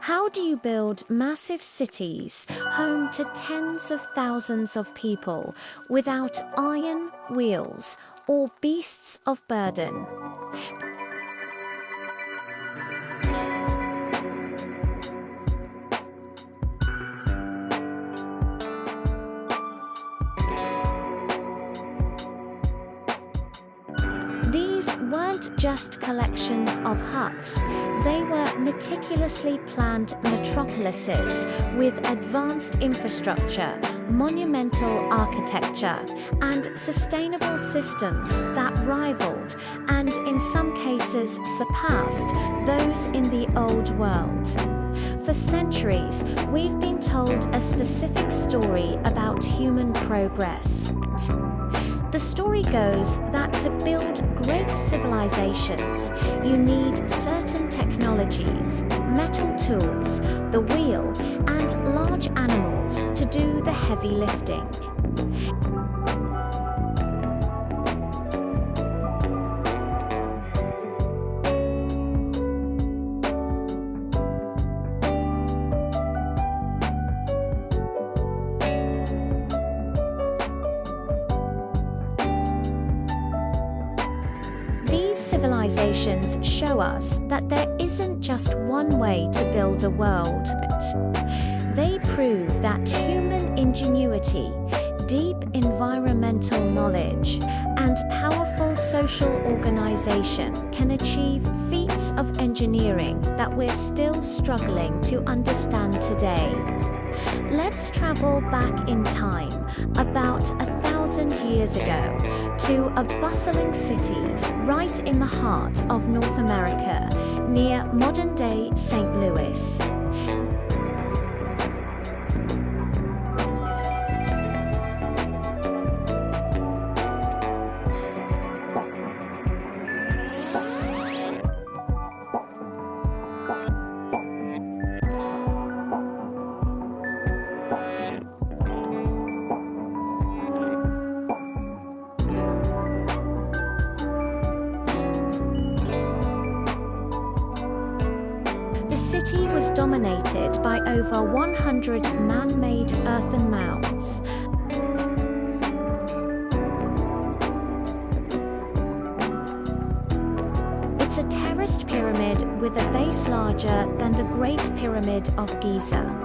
How do you build massive cities home to tens of thousands of people without iron, wheels, or beasts of burden? These weren't just collections of huts, they were meticulously planned metropolises with advanced infrastructure, monumental architecture, and sustainable systems that rivaled, and in some cases surpassed, those in the Old World. For centuries, we've been told a specific story about human progress. The story goes that to build great civilizations, you need certain technologies, metal tools, the wheel, and large animals to do the heavy lifting. Civilizations show us that there isn't just one way to build a world. They prove that human ingenuity, deep environmental knowledge, and powerful social organization can achieve feats of engineering that we're still struggling to understand today. Let's travel back in time, about 1,000 years ago, to a bustling city right in the heart of North America, near modern-day St. Louis. The city was dominated by over 100 man-made earthen mounds. It's a terraced pyramid with a base larger than the Great Pyramid of Giza.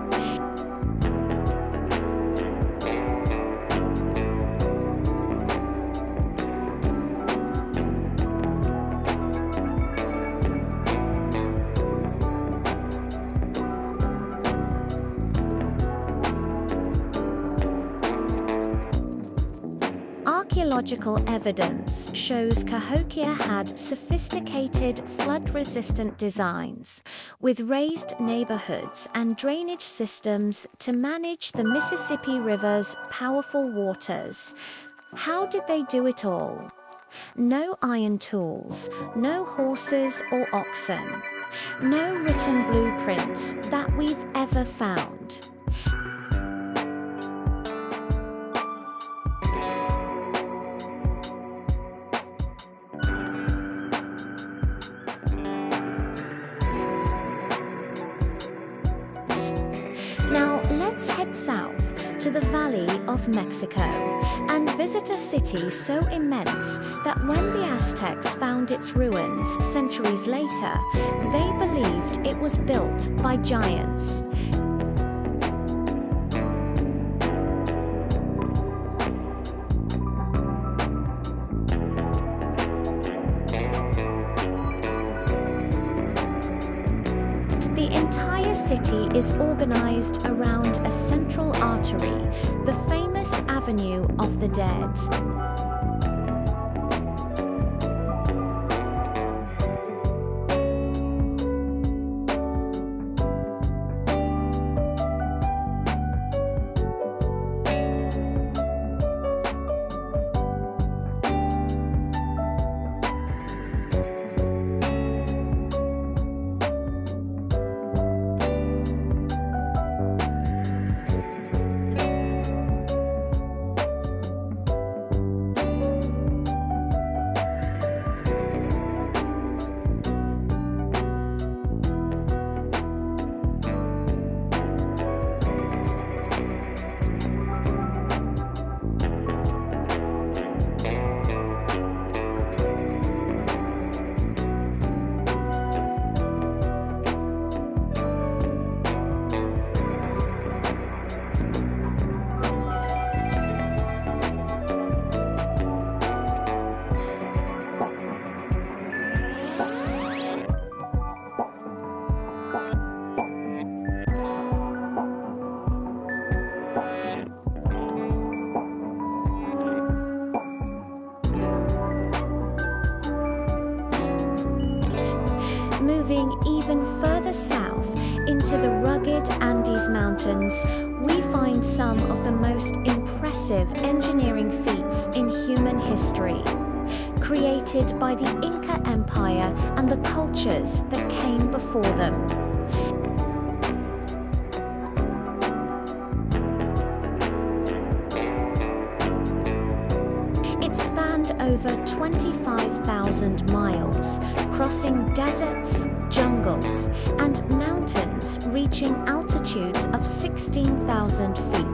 Archaeological evidence shows Cahokia had sophisticated flood-resistant designs, with raised neighborhoods and drainage systems to manage the Mississippi River's powerful waters. How did they do it all? No iron tools, no horses or oxen, no written blueprints that we've ever found. Now let's head south to the Valley of Mexico and visit a city so immense that when the Aztecs found its ruins centuries later, they believed it was built by giants. The entire city is organized around a central artery, the famous Avenue of the Dead. Moving even further south into the rugged Andes Mountains, we find some of the most impressive engineering feats in human history, created by the Inca Empire and the cultures that came before them. It spanned over 25,000 miles, crossing deserts, jungles, and mountains reaching altitudes of 16,000 feet.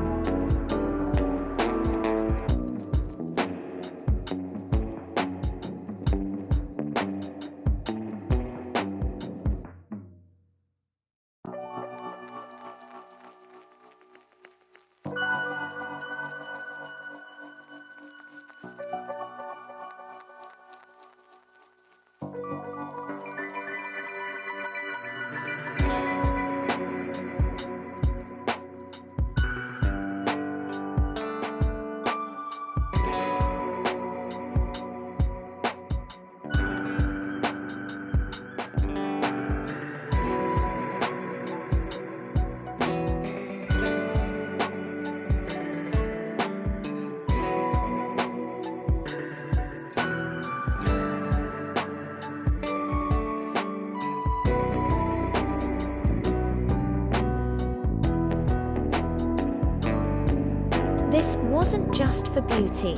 This wasn't just for beauty.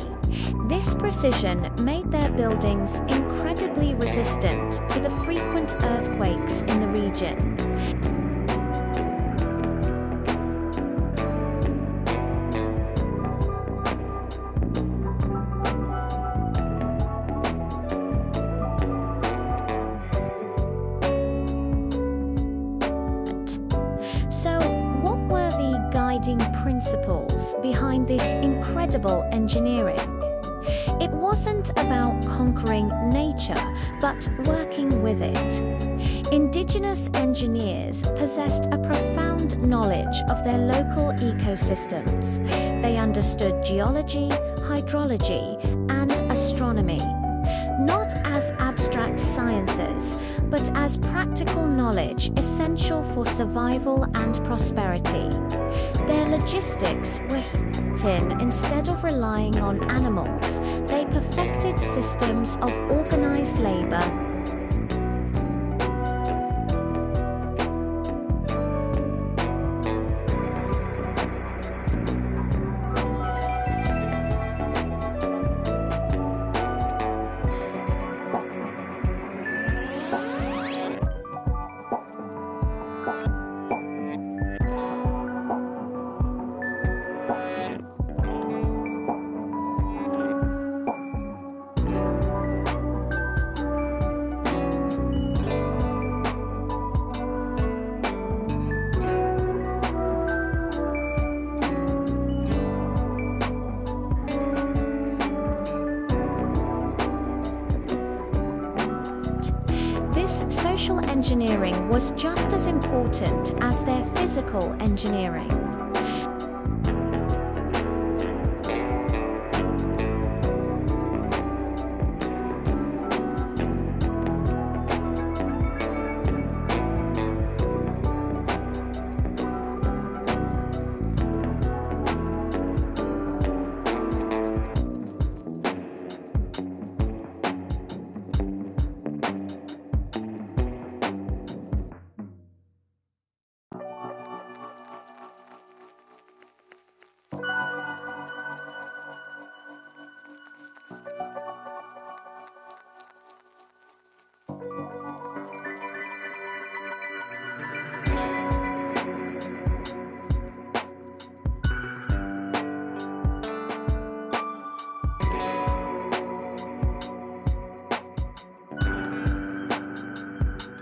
This precision made their buildings incredibly resistant to the frequent earthquakes in the region. So, what were the guiding principles behind this incredible engineering? It wasn't about conquering nature, but working with it. Indigenous engineers possessed a profound knowledge of their local ecosystems. They understood geology, hydrology, and astronomy, not as abstract sciences, but as practical knowledge essential for survival and prosperity. Their logistics were in instead of relying on animals, they perfected systems of organized labor. This social engineering was just as important as their physical engineering.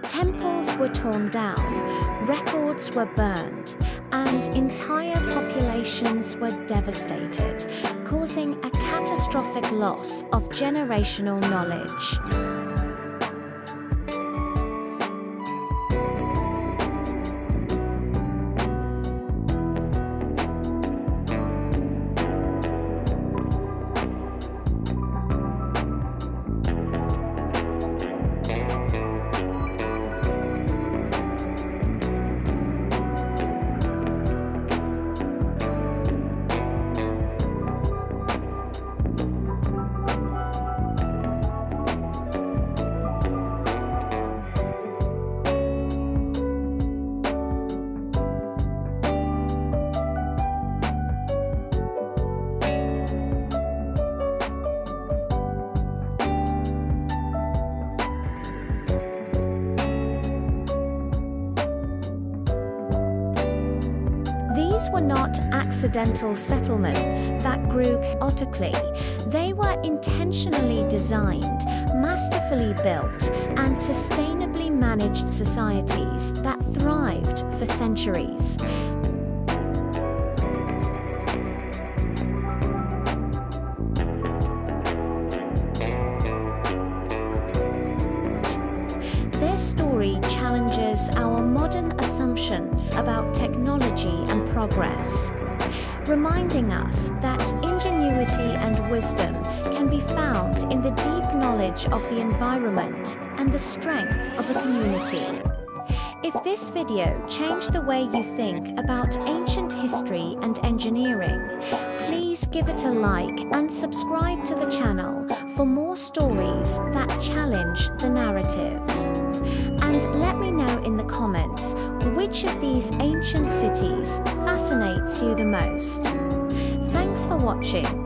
Temples were torn down, records were burned, and entire populations were devastated, causing a catastrophic loss of generational knowledge. These were not accidental settlements that grew chaotically. They were intentionally designed, masterfully built, and sustainably managed societies that thrived for centuries. Their story challenges our modern assumptions about technology and progress, reminding us that ingenuity and wisdom can be found in the deep knowledge of the environment and the strength of a community. If this video changed the way you think about ancient history and engineering, please give it a like and subscribe to the channel for more stories that challenge the narrative. And let me know in the comments which of these ancient cities fascinates you the most. Thanks for watching.